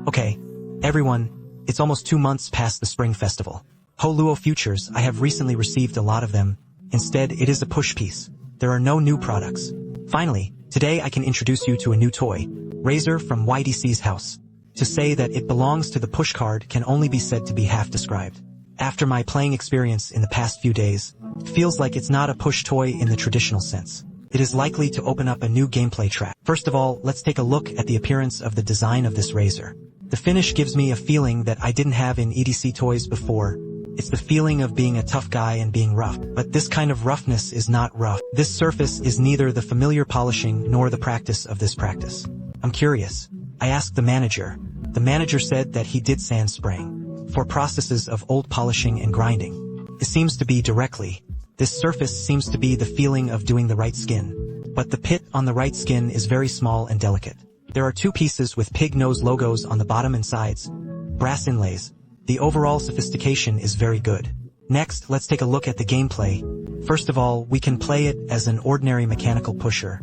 Okay, everyone, it's almost 2 months past the Spring Festival. Ho Luo Futures, I have recently received a lot of them. Instead, it is a push piece. There are no new products. Finally, today I can introduce you to a new toy, Razor from YDC's house. To say that it belongs to the push card can only be said to be half described. After my playing experience in the past few days, it feels like it's not a push toy in the traditional sense. It is likely to open up a new gameplay track. First of all, let's take a look at the appearance of the design of this Razor. The finish gives me a feeling that I didn't have in EDC toys before. It's the feeling of being a tough guy and being rough. But this kind of roughness is not rough. This surface is neither the familiar polishing nor the practice of this practice. I'm curious. I asked the manager. The manager said that he did sand spraying for processes of old polishing and grinding. It seems to be directly. This surface seems to be the feeling of doing the right skin. But the pit on the right skin is very small and delicate. There are 2 pieces with pig nose logos on the bottom and sides. Brass inlays. The overall sophistication is very good. Next, let's take a look at the gameplay. First of all, we can play it as an ordinary mechanical pusher.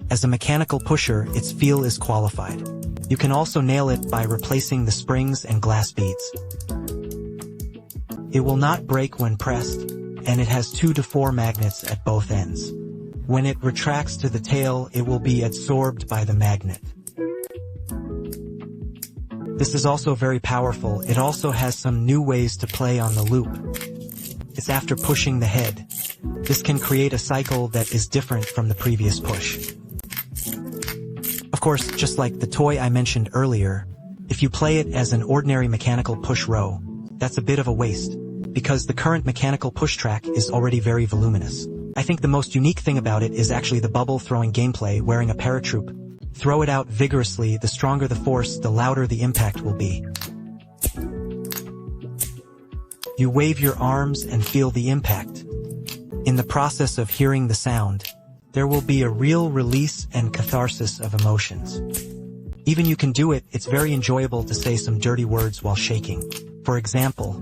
As a mechanical pusher, its feel is qualified. You can also nail it by replacing the springs and glass beads. It will not break when pressed, and it has 2 to 4 magnets at both ends. When it retracts to the tail, it will be absorbed by the magnet. This is also very powerful. It also has some new ways to play on the loop. It's after pushing the head. This can create a cycle that is different from the previous push. Of course, just like the toy I mentioned earlier, if you play it as an ordinary mechanical push row, that's a bit of a waste, because the current mechanical push track is already very voluminous. I think the most unique thing about it is actually the bubble throwing gameplay wearing a paratroop. Throw it out vigorously, the stronger the force, the louder the impact will be. You wave your arms and feel the impact. In the process of hearing the sound, there will be a real release and catharsis of emotions. Even you can do it, it's very enjoyable to say some dirty words while shaking. For example,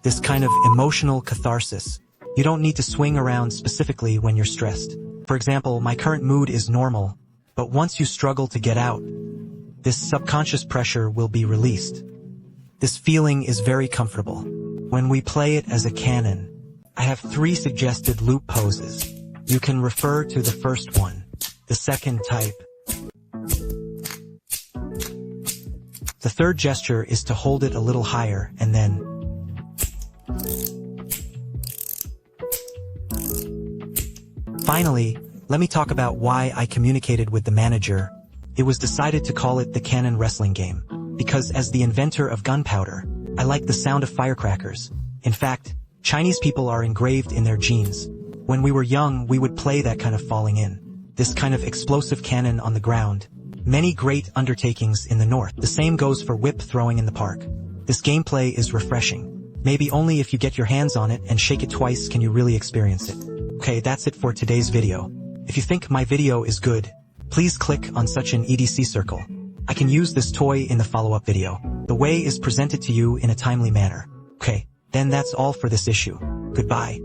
this kind of emotional catharsis. You don't need to swing around specifically when you're stressed. For example, my current mood is normal, but once you struggle to get out, this subconscious pressure will be released. This feeling is very comfortable. When we play it as a cannon, I have 3 suggested loop poses. You can refer to the first one, the second type. The third gesture is to hold it a little higher and then finally, let me talk about why I communicated with the manager. It was decided to call it the Cannon Wrestling Game, because as the inventor of gunpowder, I like the sound of firecrackers. In fact, Chinese people are engraved in their genes. When we were young, we would play that kind of falling in. This kind of explosive cannon on the ground. Many great undertakings in the north. The same goes for whip throwing in the park. This gameplay is refreshing. Maybe only if you get your hands on it and shake it twice can you really experience it. Okay, that's it for today's video. If you think my video is good, please click on such an EDC circle. I can use this toy in the follow-up video. The way is presented to you in a timely manner. Okay, then that's all for this issue. Goodbye.